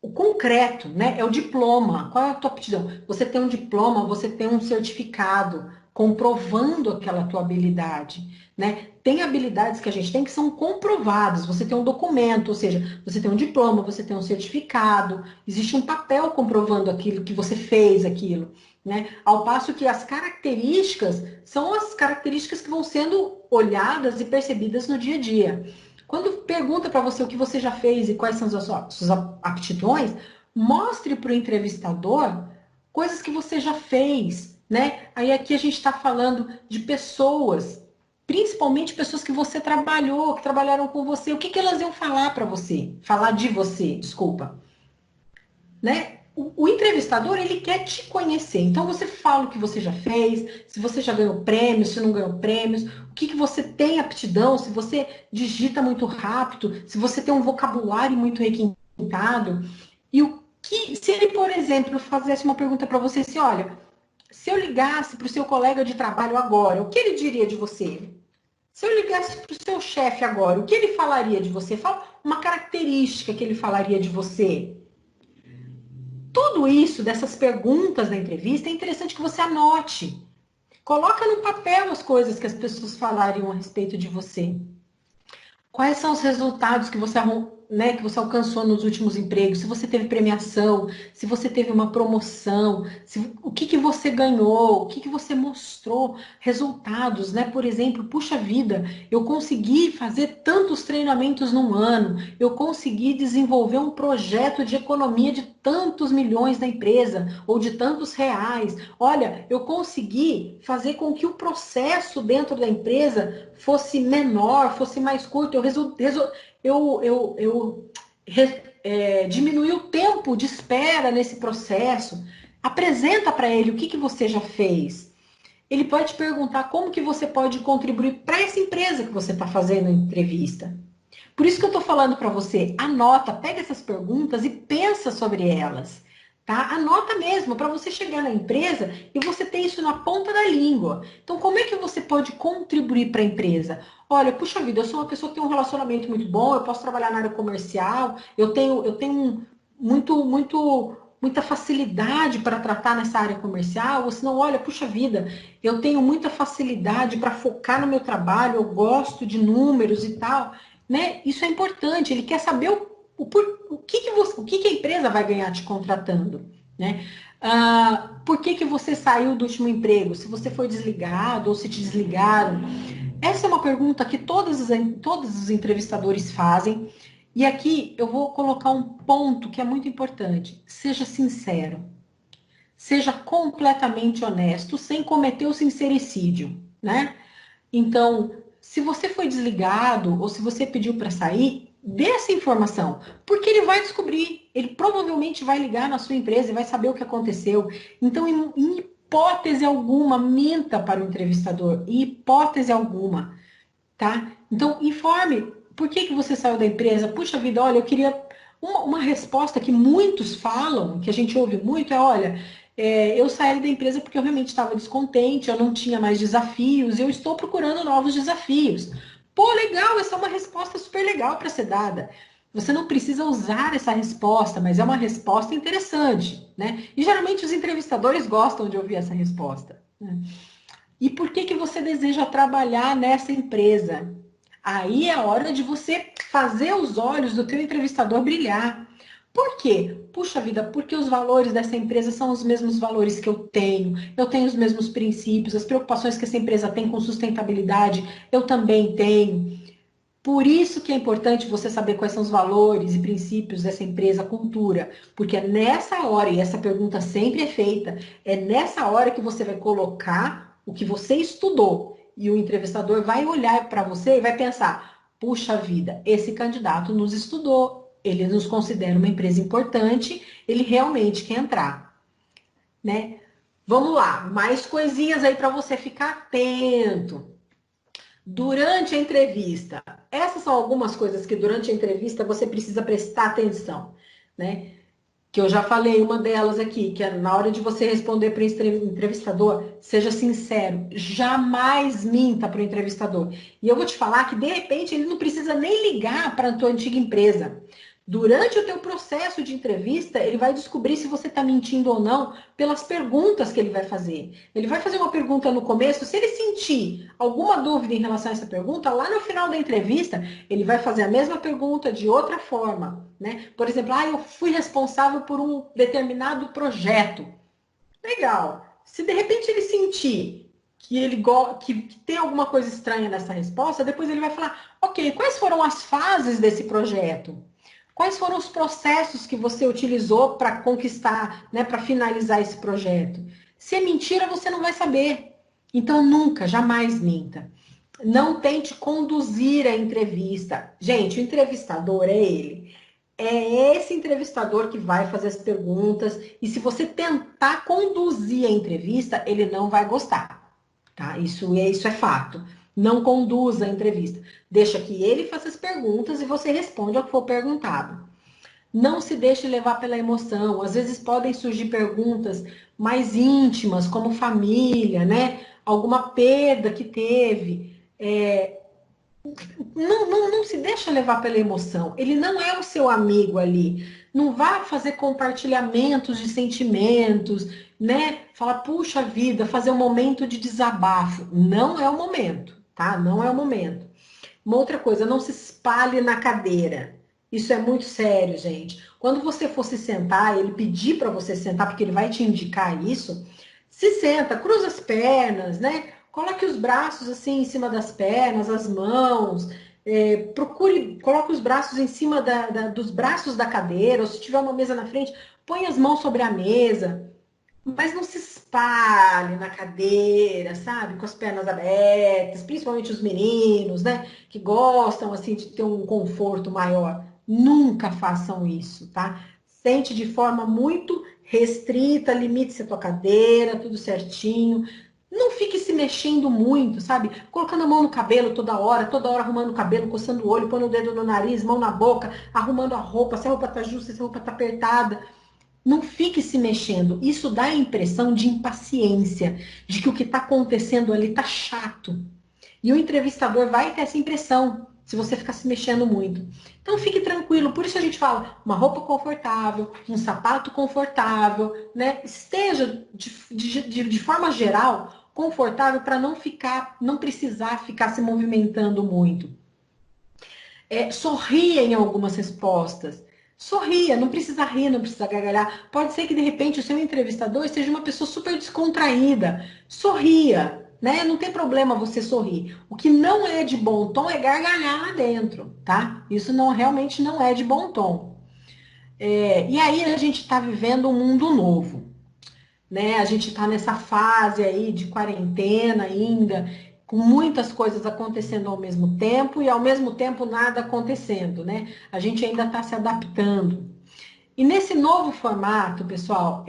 o concreto, né? É o diploma. Qual é a tua aptidão? Você tem um diploma, você tem um certificado comprovando aquela tua habilidade, né? Tem habilidades que a gente tem que são comprovadas. Você tem um documento, ou seja, você tem um diploma, você tem um certificado, existe um papel comprovando aquilo que você fez aquilo, né? Ao passo que as características são as características que vão sendo olhadas e percebidas no dia a dia. Quando pergunta para você o que você já fez e quais são as suas aptidões, mostre para o entrevistador coisas que você já fez, né? Aí aqui a gente está falando de pessoas, principalmente pessoas que você trabalhou, que trabalharam com você. O que elas iam falar para você? Falar de você, desculpa, né? O entrevistador, ele quer te conhecer. Então, você fala o que você já fez, se você já ganhou prêmios, se não ganhou prêmios, o que você tem aptidão, se você digita muito rápido, se você tem um vocabulário muito requintado. E se ele, por exemplo, fizesse uma pergunta para você assim: olha, se eu ligasse para o seu colega de trabalho agora, o que ele diria de você? Se eu ligasse para o seu chefe agora, o que ele falaria de você? Fala uma característica que ele falaria de você. Tudo isso, dessas perguntas da entrevista, é interessante que você anote. Coloca no papel as coisas que as pessoas falariam a respeito de você. Quais são os resultados que que você alcançou nos últimos empregos? Se você teve premiação, se você teve uma promoção, o que você ganhou, o que você mostrou, resultados, né? Por exemplo, puxa vida, eu consegui fazer tantos treinamentos num ano, eu consegui desenvolver um projeto de economia de tantos milhões da empresa, ou de tantos reais. Olha, eu consegui fazer com que o processo dentro da empresa fosse menor, fosse mais curto. Diminuí o tempo de espera nesse processo. Apresenta para ele o que você já fez. Ele pode te perguntar como que você pode contribuir para essa empresa que você está fazendo a entrevista. Por isso que eu estou falando para você, anota, pega essas perguntas e pensa sobre elas. tá? Anota mesmo, para você chegar na empresa e você ter isso na ponta da língua. Então, como é que você pode contribuir para a empresa? Olha, puxa vida, eu sou uma pessoa que tem um relacionamento muito bom, eu posso trabalhar na área comercial, muita facilidade para tratar nessa área comercial, ou senão, olha, puxa vida, eu tenho muita facilidade para focar no meu trabalho, eu gosto de números e tal, né? Isso é importante, ele quer saber o que a empresa vai ganhar te contratando, né? Por que você saiu do último emprego? Se você foi desligado ou se te desligaram? Essa é uma pergunta que todos os entrevistadores fazem. E aqui eu vou colocar um ponto que é muito importante. Seja sincero. Seja completamente honesto, sem cometer o sincericídio, né? Então, se você foi desligado ou se você pediu para sair, dê essa informação, porque ele vai descobrir, ele provavelmente vai ligar na sua empresa e vai saber o que aconteceu. Então, em hipótese alguma, minta para o entrevistador, em hipótese alguma, tá? Então, informe por que você saiu da empresa. Puxa vida, olha, eu queria uma resposta que muitos falam, que a gente ouve muito, é, olha, eu saí da empresa porque eu realmente estava descontente, eu não tinha mais desafios, eu estou procurando novos desafios. Pô, legal, essa é uma resposta super legal para ser dada. Você não precisa usar essa resposta, mas é uma resposta interessante, né? E geralmente os entrevistadores gostam de ouvir essa resposta, né? E por que você deseja trabalhar nessa empresa? Aí é a hora de você fazer os olhos do teu entrevistador brilhar. Por quê? Puxa vida, porque os valores dessa empresa são os mesmos valores que eu tenho os mesmos princípios, as preocupações que essa empresa tem com sustentabilidade, eu também tenho. Por isso que é importante você saber quais são os valores e princípios dessa empresa, cultura, porque é nessa hora, e essa pergunta sempre é feita, é nessa hora que você vai colocar o que você estudou e o entrevistador vai olhar para você e vai pensar: puxa vida, esse candidato nos estudou, ele nos considera uma empresa importante, ele realmente quer entrar, né? Vamos lá, mais coisinhas aí para você ficar atento. Durante a entrevista, essas são algumas coisas que durante a entrevista você precisa prestar atenção, né? Que eu já falei uma delas aqui, que é na hora de você responder para o entrevistador, seja sincero, jamais minta para o entrevistador. E eu vou te falar que de repente ele não precisa nem ligar para a tua antiga empresa. Durante o teu processo de entrevista, ele vai descobrir se você está mentindo ou não pelas perguntas que ele vai fazer. Ele vai fazer uma pergunta no começo, se ele sentir alguma dúvida em relação a essa pergunta, lá no final da entrevista, ele vai fazer a mesma pergunta de outra forma, né? Por exemplo, eu fui responsável por um determinado projeto. Legal. Se de repente ele sentir que tem alguma coisa estranha nessa resposta, depois ele vai falar, ok, quais foram as fases desse projeto? Quais foram os processos que você utilizou para conquistar, né, para finalizar esse projeto? Se é mentira, você não vai saber. Então, nunca, jamais minta. Não tente conduzir a entrevista. Gente, o entrevistador é ele. É esse entrevistador que vai fazer as perguntas. E se você tentar conduzir a entrevista, ele não vai gostar. Tá? Isso é fato. Não conduza a entrevista. Deixa que ele faça as perguntas e você responde ao que for perguntado. Não se deixe levar pela emoção. Às vezes podem surgir perguntas mais íntimas, como família, né? Alguma perda que teve. Não se deixa levar pela emoção. Ele não é o seu amigo ali. Não vá fazer compartilhamentos de sentimentos, né? Falar, puxa vida, fazer um momento de desabafo. Não é o momento, tá? Não é o momento. Uma outra coisa, não se espalhe na cadeira. Isso é muito sério, gente. Quando você for se sentar, ele pedir para você sentar, porque ele vai te indicar isso, se senta, cruza as pernas, né? Coloque os braços assim em cima das pernas, as mãos. Coloque os braços em cima dos braços da cadeira, ou se tiver uma mesa na frente, põe as mãos sobre a mesa. Mas não se espalhe na cadeira, sabe? Com as pernas abertas, principalmente os meninos, né? Que gostam, assim, de ter um conforto maior. Nunca façam isso, tá? Sente de forma muito restrita, limite-se a tua cadeira, tudo certinho. Não fique se mexendo muito, sabe? Colocando a mão no cabelo toda hora arrumando o cabelo, coçando o olho, pondo o dedo no nariz, mão na boca, arrumando a roupa, se a roupa tá justa, se a roupa tá apertada. Não fique se mexendo. Isso dá a impressão de impaciência, de que o que está acontecendo ali está chato. E o entrevistador vai ter essa impressão, se você ficar se mexendo muito. Então fique tranquilo, por isso a gente fala uma roupa confortável, um sapato confortável, né? Esteja de forma geral confortável para não precisar ficar se movimentando muito. Sorria em algumas respostas. Sorria, não precisa rir, não precisa gargalhar. Pode ser que de repente o seu entrevistador seja uma pessoa super descontraída. Sorria, né? Não tem problema você sorrir. O que não é de bom tom é gargalhar lá dentro, tá? Isso não realmente não é de bom tom. E aí a gente está vivendo um mundo novo, né? A gente está nessa fase aí de quarentena ainda, com muitas coisas acontecendo ao mesmo tempo e ao mesmo tempo nada acontecendo, né? A gente ainda está se adaptando. E nesse novo formato, pessoal,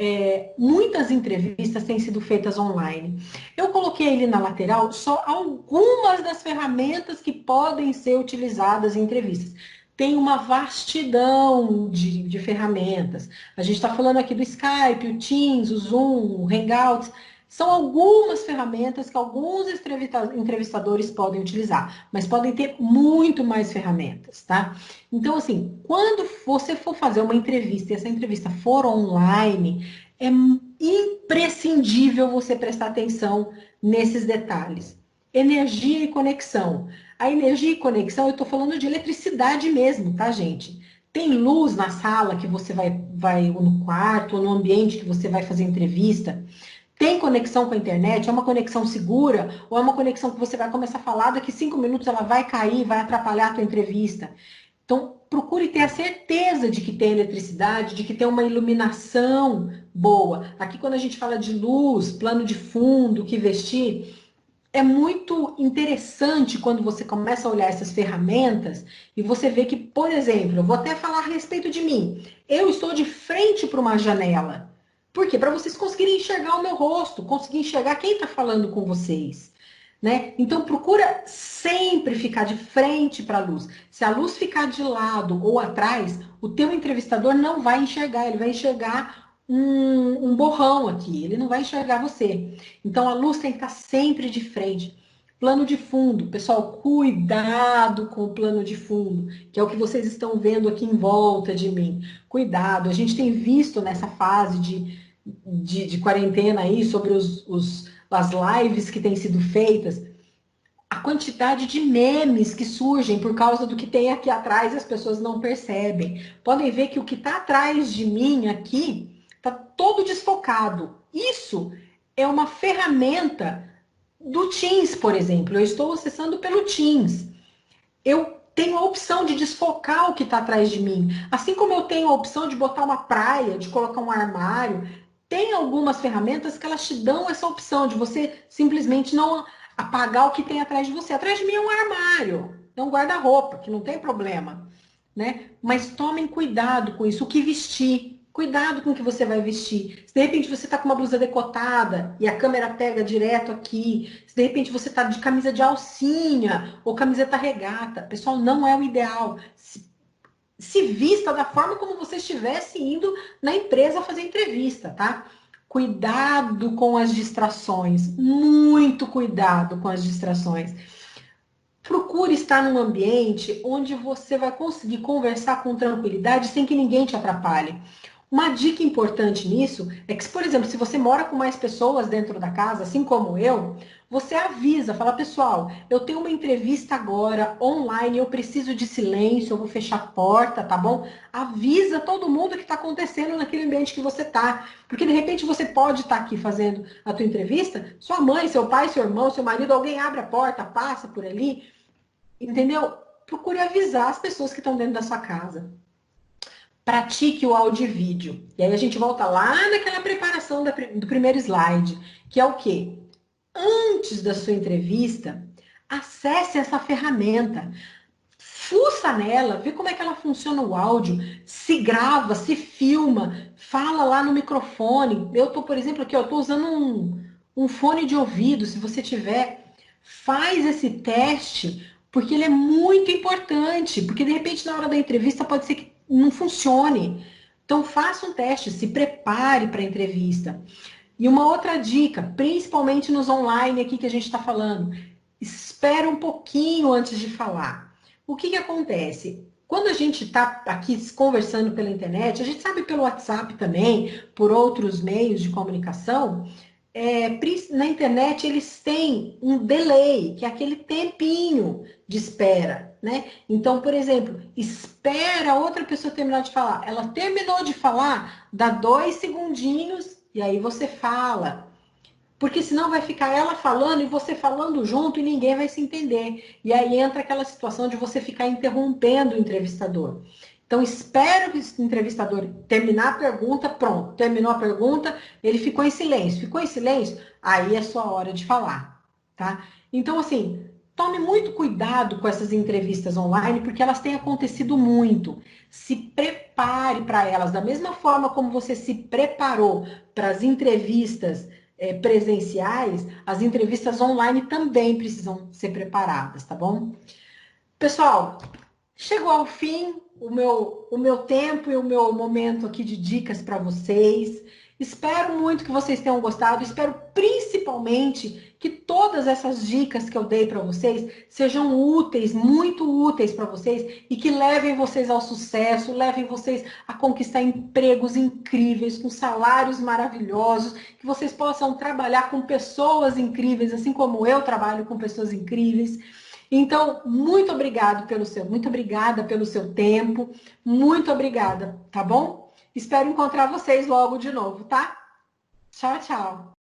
muitas entrevistas têm sido feitas online. Eu coloquei ali na lateral só algumas das ferramentas que podem ser utilizadas em entrevistas. Tem uma vastidão de ferramentas. A gente está falando aqui do Skype, o Teams, o Zoom, o Hangouts. São algumas ferramentas que alguns entrevistadores podem utilizar, mas podem ter muito mais ferramentas, tá? Então, assim, quando você for fazer uma entrevista e essa entrevista for online, é imprescindível você prestar atenção nesses detalhes. Energia e conexão. A energia e conexão, eu estou falando de eletricidade mesmo, tá, gente? Tem luz na sala que você vai ou no quarto, ou no ambiente que você vai fazer entrevista. Tem conexão com a internet? É uma conexão segura? Ou é uma conexão que você vai começar a falar, daqui 5 minutos ela vai cair, vai atrapalhar a tua entrevista? Então, procure ter a certeza de que tem eletricidade, de que tem uma iluminação boa. Aqui, quando a gente fala de luz, plano de fundo, o que vestir, é muito interessante quando você começa a olhar essas ferramentas e você vê que, por exemplo, eu vou até falar a respeito de mim. Eu estou de frente para uma janela. Por quê? Para vocês conseguirem enxergar o meu rosto, conseguir enxergar quem está falando com vocês. Né? Então procura sempre ficar de frente para a luz. Se a luz ficar de lado ou atrás, o teu entrevistador não vai enxergar, ele vai enxergar um borrão aqui, ele não vai enxergar você. Então a luz tem que estar sempre de frente. Plano de fundo, pessoal, cuidado com o plano de fundo, que é o que vocês estão vendo aqui em volta de mim. Cuidado, a gente tem visto nessa fase de quarentena aí sobre as lives que têm sido feitas, a quantidade de memes que surgem por causa do que tem aqui atrás e as pessoas não percebem. Podem ver que o que está atrás de mim aqui está todo desfocado. Isso é uma ferramenta do Teams, por exemplo. Eu estou acessando pelo Teams. Eu tenho a opção de desfocar o que está atrás de mim. Assim como eu tenho a opção de botar uma praia, de colocar um armário. Tem algumas ferramentas que elas te dão essa opção de você simplesmente não apagar o que tem atrás de você. Atrás de mim é um armário, é um guarda-roupa, que não tem problema, né? Mas tomem cuidado com isso, o que vestir. Cuidado com o que você vai vestir. Se de repente você está com uma blusa decotada e a câmera pega direto aqui, se de repente você está de camisa de alcinha ou camiseta regata, pessoal, não é o ideal. Se vista da forma como você estivesse indo na empresa fazer entrevista, tá? Cuidado com as distrações, muito cuidado com as distrações. Procure estar num ambiente onde você vai conseguir conversar com tranquilidade sem que ninguém te atrapalhe. Uma dica importante nisso é que, por exemplo, se você mora com mais pessoas dentro da casa, assim como eu, você avisa, fala, pessoal, eu tenho uma entrevista agora online, eu preciso de silêncio, eu vou fechar a porta, tá bom? Avisa todo mundo o que está acontecendo naquele ambiente que você está. Porque de repente você pode estar aqui fazendo a tua entrevista, sua mãe, seu pai, seu irmão, seu marido, alguém abre a porta, passa por ali, entendeu? Procure avisar as pessoas que estão dentro da sua casa. Pratique o áudio e vídeo. E aí a gente volta lá naquela preparação do primeiro slide, que é o quê? Antes da sua entrevista, acesse essa ferramenta. Fuça nela, vê como é que ela funciona o áudio, se grava, se filma, fala lá no microfone. Eu tô, por exemplo, aqui, eu tô usando um fone de ouvido, se você tiver, faz esse teste, porque ele é muito importante, porque de repente na hora da entrevista pode ser que não funcione. Então, faça um teste, se prepare para a entrevista. E uma outra dica, principalmente nos online aqui que a gente está falando, espera um pouquinho antes de falar. O que acontece? Quando a gente está aqui conversando pela internet, a gente sabe pelo WhatsApp também, por outros meios de comunicação, na internet eles têm um delay, que é aquele tempinho de espera, né? Então, por exemplo, espera a outra pessoa terminar de falar. Ela terminou de falar, dá 2 segundinhos e aí você fala. Porque senão vai ficar ela falando e você falando junto e ninguém vai se entender. E aí entra aquela situação de você ficar interrompendo o entrevistador. Então, espera o entrevistador terminar a pergunta, pronto, terminou a pergunta, ele ficou em silêncio. Ficou em silêncio? Aí é sua hora de falar, tá? Então, assim, tome muito cuidado com essas entrevistas online, porque elas têm acontecido muito. Se prepare para elas, da mesma forma como você se preparou para as entrevistas presenciais, as entrevistas online também precisam ser preparadas, tá bom? Pessoal, chegou ao fim o meu tempo e o meu momento aqui de dicas para vocês. Espero muito que vocês tenham gostado. Espero principalmente que todas essas dicas que eu dei para vocês sejam úteis, muito úteis para vocês e que levem vocês ao sucesso, levem vocês a conquistar empregos incríveis, com salários maravilhosos, que vocês possam trabalhar com pessoas incríveis, assim como eu trabalho com pessoas incríveis. Então, muito obrigada pelo seu tempo, muito obrigada, tá bom? Espero encontrar vocês logo de novo, tá? Tchau, tchau.